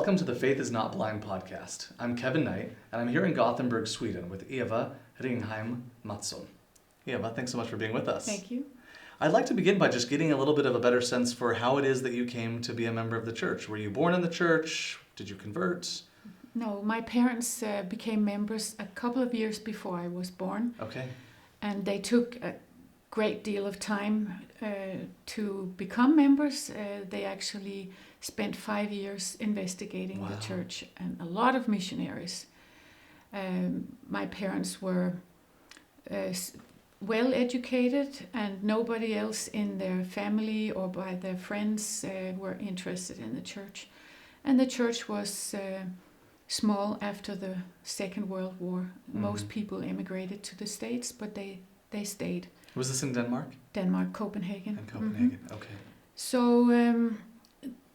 Welcome to the Faith is Not Blind podcast. I'm Kevin Knight, and I'm here in Gothenburg, Sweden with Eva Mattsson. Eva, thanks so much for being with us. Thank you. I'd like to begin by just getting a little bit of a better sense for how it is that you came to be a member of the church. Were you born in the church? Did you convert? No, my parents became members a couple of years before I was born. Okay. And they took a great deal of time to become members. They actually spent 5 years investigating Wow. the church and a lot of missionaries. My parents were well educated, and nobody else in their family or by their friends were interested in the church. And the church was small after the Second World War. Mm-hmm. Most people emigrated to the States, but they stayed. Was this in Denmark? Denmark, Copenhagen. In Copenhagen, Mm-hmm. okay. So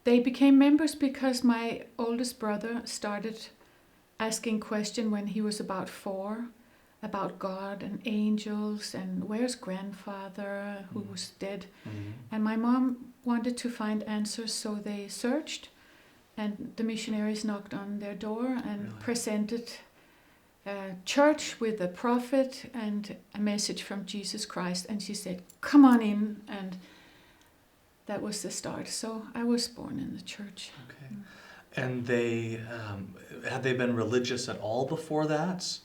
they became members because my oldest brother started asking questions when he was about 4 about God and angels and where's grandfather who was dead. Mm-hmm. And my mom wanted to find answers, so they searched, and the missionaries knocked on their door and Really? presented a church with a prophet and a message from Jesus Christ. And she said, "Come on in." And that was the start. So I was born in the church. Okay. And they, had they been religious at all before that?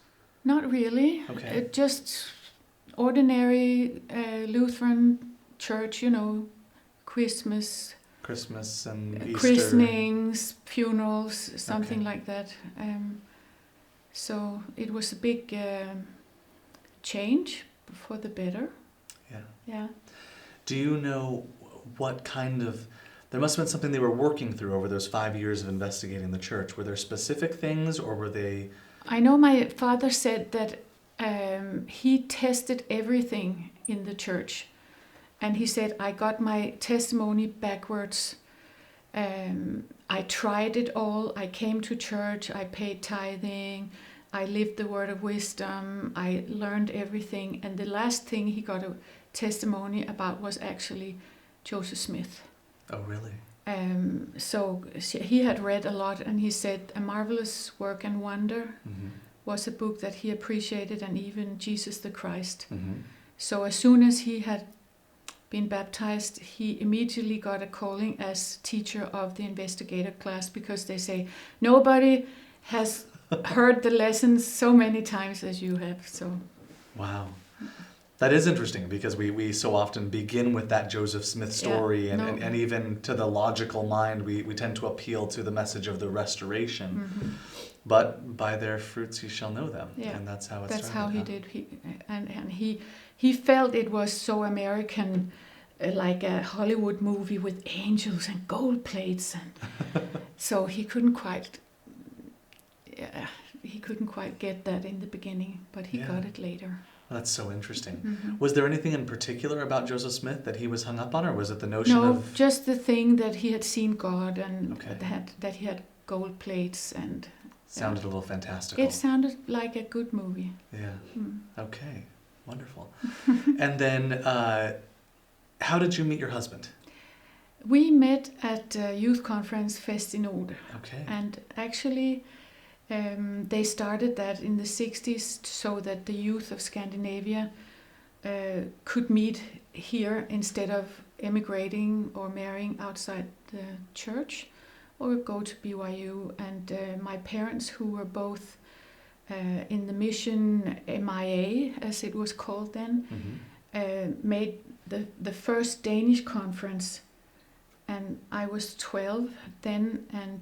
Not really. Okay. Just ordinary Lutheran church, Christmas, Christmas and Easter. christenings, funerals, something Okay. like that. So it was a big change for the better. Yeah. Yeah. Do you know what kind of... There must have been something they were working through over those 5 years of investigating the church. Were there specific things, or were they... I know my father said that he tested everything in the church. And he said, I got my testimony backwards. I tried it all. I came to church. I paid tithing. I lived the word of wisdom. I learned everything. And the last thing he got a testimony about was actually Joseph Smith. Oh, really? So he had read a lot, and he said A Marvelous Work and Wonder Mm-hmm. was a book that he appreciated, and even Jesus the Christ. Mm-hmm. So as soon as he had been baptized, he immediately got a calling as teacher of the investigator class, because they say nobody has heard the lessons so many times as you have. So Wow. That is interesting, because we so often begin with that Joseph Smith story, Yeah, and even to the logical mind, we tend to appeal to the message of the restoration. Mm-hmm. But by their fruits you shall know them. Yeah. And that's how it That's started. how he huh? did. He felt it was so American, like a Hollywood movie with angels and gold plates, and so he couldn't quite get that in the beginning, but he Yeah. got it later. That's so interesting. Mm-hmm. Was there anything in particular about Joseph Smith that he was hung up on, or was it the notion No, of... just the thing that he had seen God, and Okay. that he had gold plates, and Sounded a little fantastical. it sounded like a good movie. Yeah. Mm. Okay. Wonderful. And then, how did you meet your husband? We met at a youth conference, Fest i Nord. Okay. And actually, they started that in the 60s so that the youth of Scandinavia could meet here instead of emigrating or marrying outside the church or go to BYU. And my parents, who were both in the mission MIA, as it was called then, Mm-hmm. made the first Danish conference. And I was 12 then, and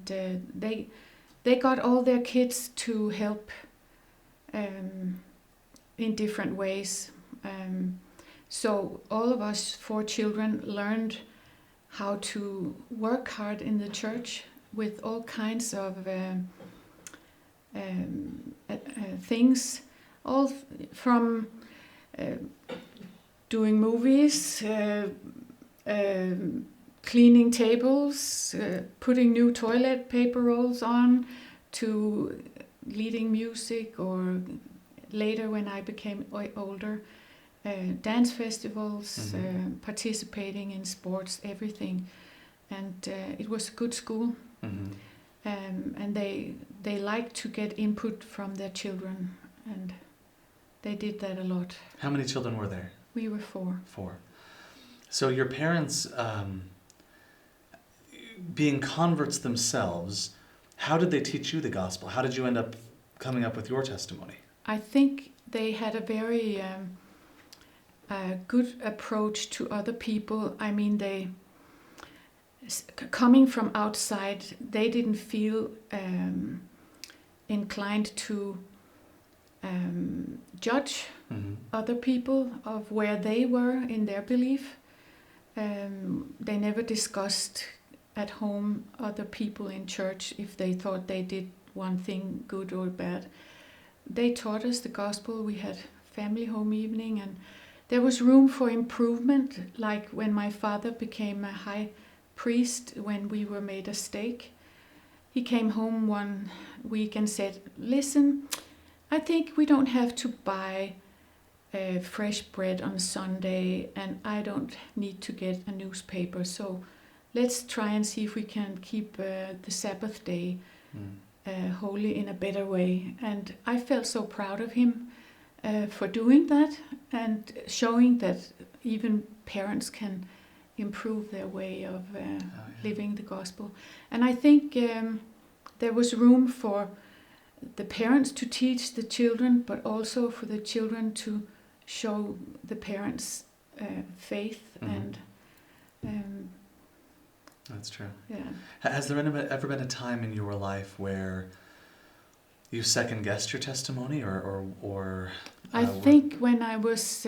they got all their kids to help in different ways. So all of us 4 children learned how to work hard in the church with all kinds of things, all from doing movies, cleaning tables, putting new toilet paper rolls on, to leading music, or later when I became older, dance festivals, participating in sports, everything. And it was a good school. Mm-hmm. and they like to get input from their children, and they did that a lot. How many children were there? We were 4. 4. So your parents, being converts themselves, how did they teach you the gospel? How did you end up coming up with your testimony? I think they had a very good approach to other people. I mean, coming from outside, they didn't feel inclined to judge other people of where they were in their belief. They never discussed at home other people in church if they thought they did one thing good or bad. They taught us the gospel. We had family home evening, and there was room for improvement, like when my father became a high priest, when we were made a stake. He came home one week and said, "Listen, I think we don't have to buy fresh bread on Sunday, and I don't need to get a newspaper, so let's try and see if we can keep the Sabbath day holy in a better way." And I felt so proud of him for doing that and showing that even parents can improve their way of living the gospel. And I think there was room for the parents to teach the children, but also for the children to show the parents faith. And that's true. Yeah. Has there ever been a time in your life where you second-guessed your testimony, or I think when I was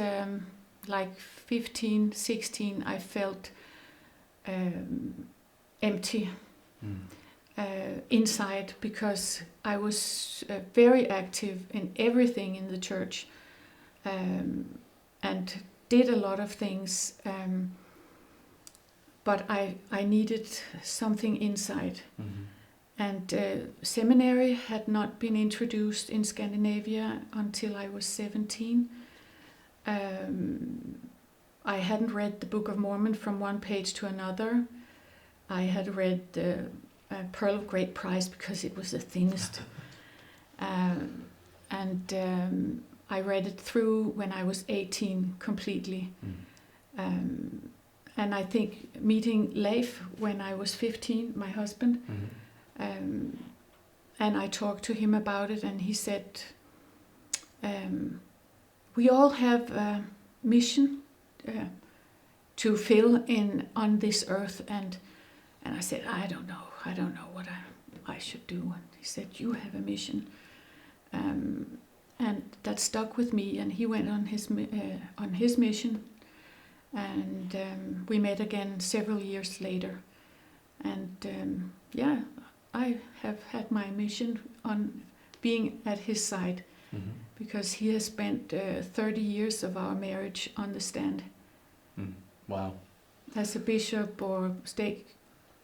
like 15, 16, I felt empty inside, because I was very active in everything in the church and did a lot of things, but I needed something inside. And seminary had not been introduced in Scandinavia until I was 17. I hadn't read the Book of Mormon from one page to another. I had read the Pearl of Great Price because it was the thinnest. And I read it through when I was 18 completely. And I think meeting Leif when I was 15, my husband, and I talked to him about it, and he said, we all have a mission to fill in on this earth, and I said, I don't know what I should do. And he said, you have a mission, and that stuck with me. And he went on his mission, and we met again several years later, and I have had my mission on being at his side, because he has spent 30 years of our marriage on the stand. Wow. As a bishop or stake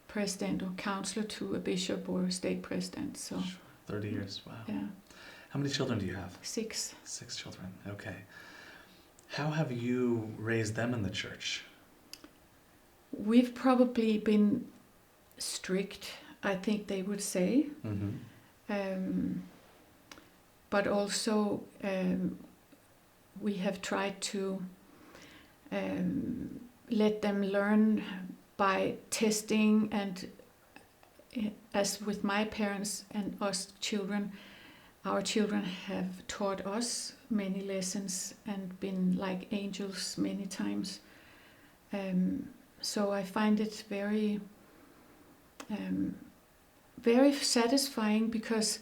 president, or counselor to a bishop or a stake president. So 30 years, wow. Yeah. How many children do you have? 6. 6 children, okay. How have you raised them in the church? We've probably been strict, I think they would say. But also we have tried to let them learn by testing, and as with my parents and us children, our children have taught us many lessons and been like angels many times. So I find it very, very satisfying, because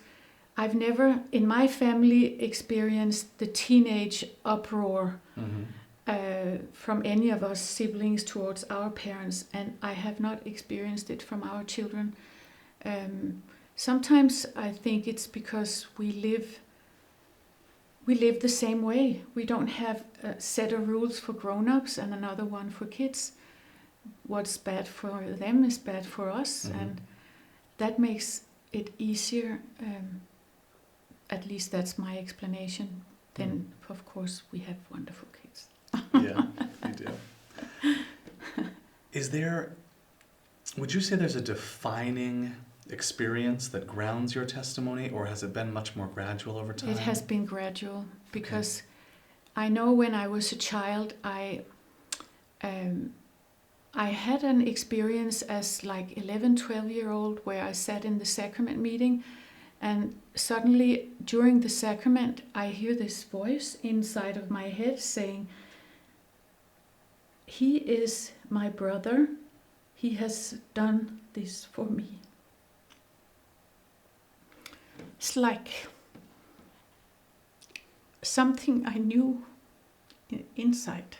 I've never in my family experienced the teenage uproar from any of us siblings towards our parents, and I have not experienced it from our children. Sometimes I think it's because we live the same way. We don't have a set of rules for grown-ups and another one for kids. What's bad for them is bad for us, and that makes it easier. At least that's my explanation. Then, of course, we have wonderful kids. Yeah, you do. Would you say there's a defining experience that grounds your testimony, or has it been much more gradual over time? It has been gradual, because I know when I was a child, I had an experience as like 11, 12-year-old where I sat in the sacrament meeting, and suddenly during the sacrament I hear this voice inside of my head saying, "He is my brother. He has done this for me." It's like something I knew inside.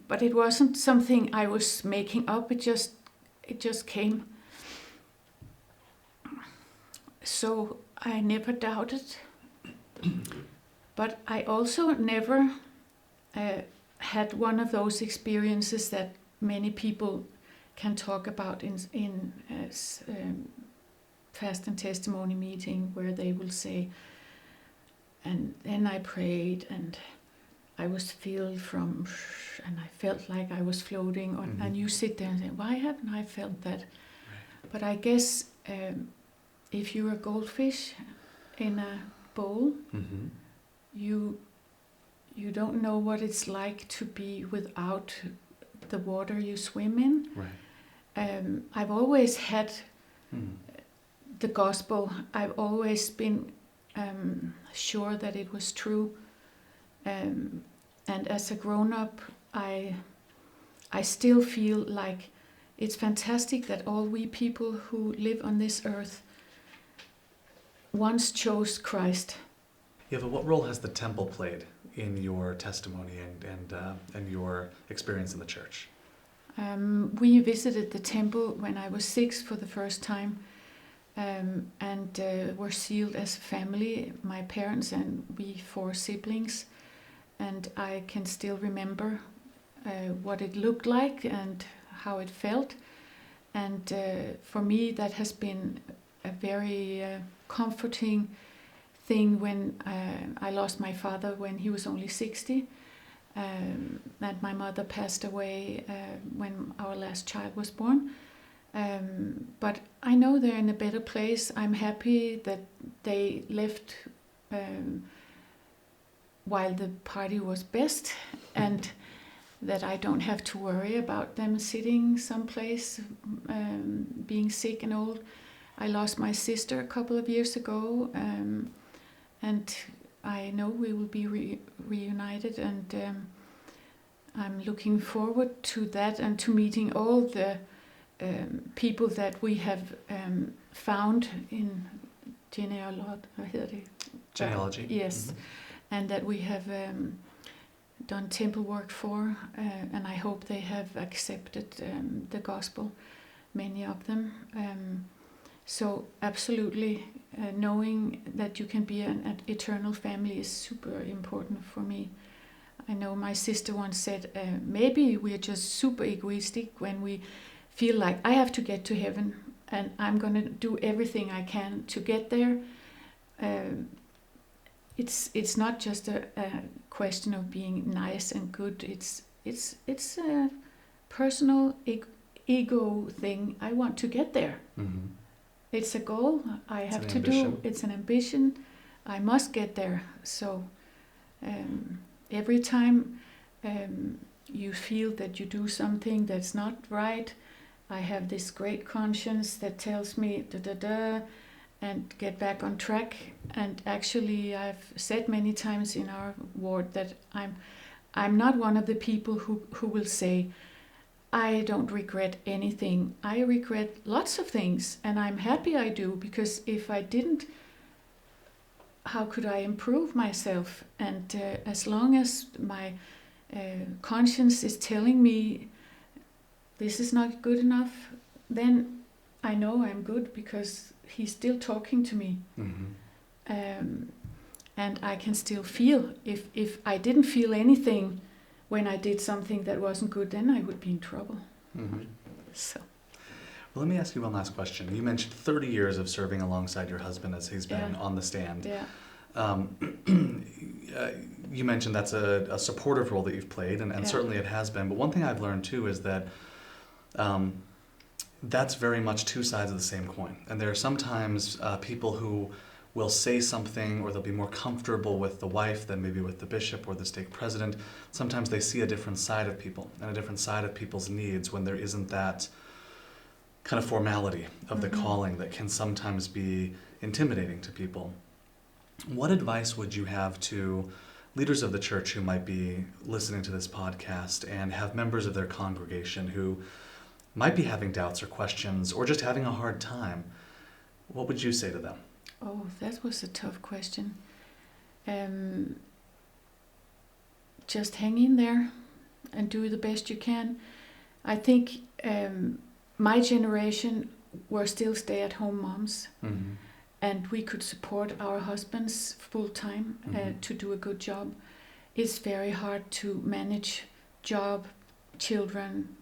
But it wasn't something I was making up. It just came. So I never doubted. But I also never had one of those experiences that many people can talk about in fast and testimony meeting, where they will say, and then I prayed and I was filled from, and I felt like I was floating on, and you sit there and say, why haven't I felt that? Right. But I guess if you're a goldfish in a bowl, you don't know what it's like to be without the water you swim in. Right. I've always had the gospel. I've always been sure that it was true. And as a grown-up, I still feel like it's fantastic that all we people who live on this earth once chose Christ. Eva, what role has the temple played in your testimony and your experience in the church? We visited the temple when I was 6 for the first time, and were sealed as a family, my parents and we 4 siblings. And I can still remember what it looked like and how it felt. And for me, that has been a very comforting thing when I lost my father when he was only 60. And my mother passed away when our last child was born. But I know they're in a better place. I'm happy that they left while the party was best, and that I don't have to worry about them sitting someplace, being sick and old. I lost my sister a couple of years ago, and I know we will be reunited, and I'm looking forward to that and to meeting all the people that we have found in genealogy. Yes. And that we have done temple work for, and I hope they have accepted the gospel, many of them. So absolutely, knowing that you can be an eternal family is super important for me. I know my sister once said, maybe we're just super egoistic when we feel like I have to get to heaven and I'm going to do everything I can to get there. It's not just a question of being nice and good. It's a personal ego thing. I want to get there. It's a goal I have to do. It's an ambition. I must get there. So every time you feel that you do something that's not right, I have this great conscience that tells me and get back on track. And actually, I've said many times in our ward that I'm not one of the people who will say, I don't regret anything. I regret lots of things, and I'm happy I do, because if I didn't, how could I improve myself? And as long as my conscience is telling me this is not good enough, then I know I'm good, because he's still talking to me. And I can still feel. If I didn't feel anything when I did something that wasn't good, then I would be in trouble. So. Well, let me ask you one last question. You mentioned 30 years of serving alongside your husband as he's been on the stand. Yeah. You mentioned that's a supportive role that you've played, and certainly it has been. But one thing I've learned too is that that's very much two sides of the same coin. And there are sometimes people who will say something, or they'll be more comfortable with the wife than maybe with the bishop or the stake president. Sometimes they see a different side of people and a different side of people's needs when there isn't that kind of formality of the calling that can sometimes be intimidating to people. What advice would you have to leaders of the church who might be listening to this podcast and have members of their congregation who might be having doubts or questions or just having a hard time? What would you say to them? Oh, that was a tough question. Just hang in there and do the best you can. I think my generation were still stay-at-home moms, and we could support our husbands full-time to do a good job. It's very hard to manage job, children,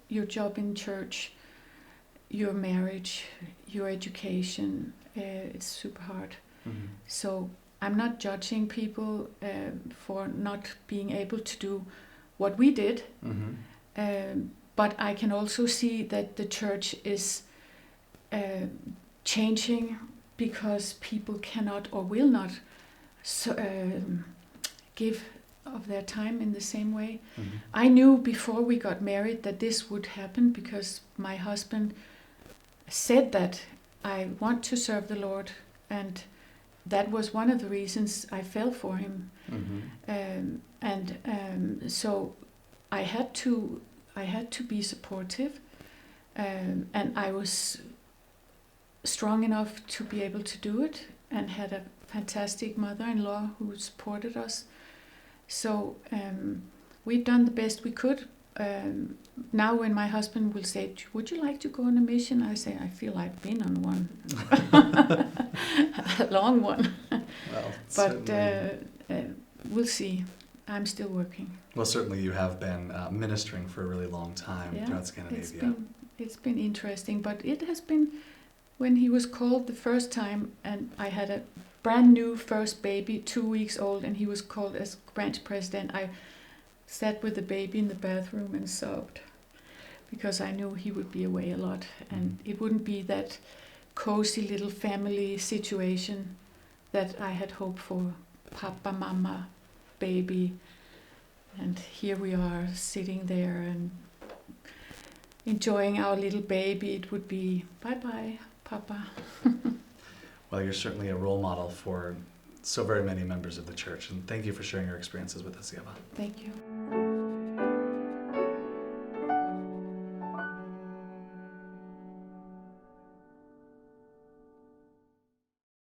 your job in church, your marriage, your education. It's super hard. So I'm not judging people for not being able to do what we did, but I can also see that the church is changing because people cannot or will not give of their time in the same way. I knew before we got married that this would happen because my husband said that I want to serve the Lord, and that was one of the reasons I fell for him. So I had to be supportive, and I was strong enough to be able to do it, and had a fantastic mother-in-law who supported us. So we've done the best we could. Now when my husband will say, would you like to go on a mission? I say, I feel I've been on one. A long one. Well, but we'll see. I'm still working. Well, certainly you have been ministering for a really long time throughout Scandinavia. It's been interesting, but it has been, when he was called the first time, and I had a brand new first baby, 2 weeks old, and he was called as branch president, I sat with the baby in the bathroom and sobbed, because I knew he would be away a lot, and it wouldn't be that cozy little family situation that I had hoped for. Papa, mama, baby, and here we are sitting there and enjoying our little baby. It would be bye-bye, Papa. Well, you're certainly a role model for so very many members of the church, and thank you for sharing your experiences with us, Eva. Thank you.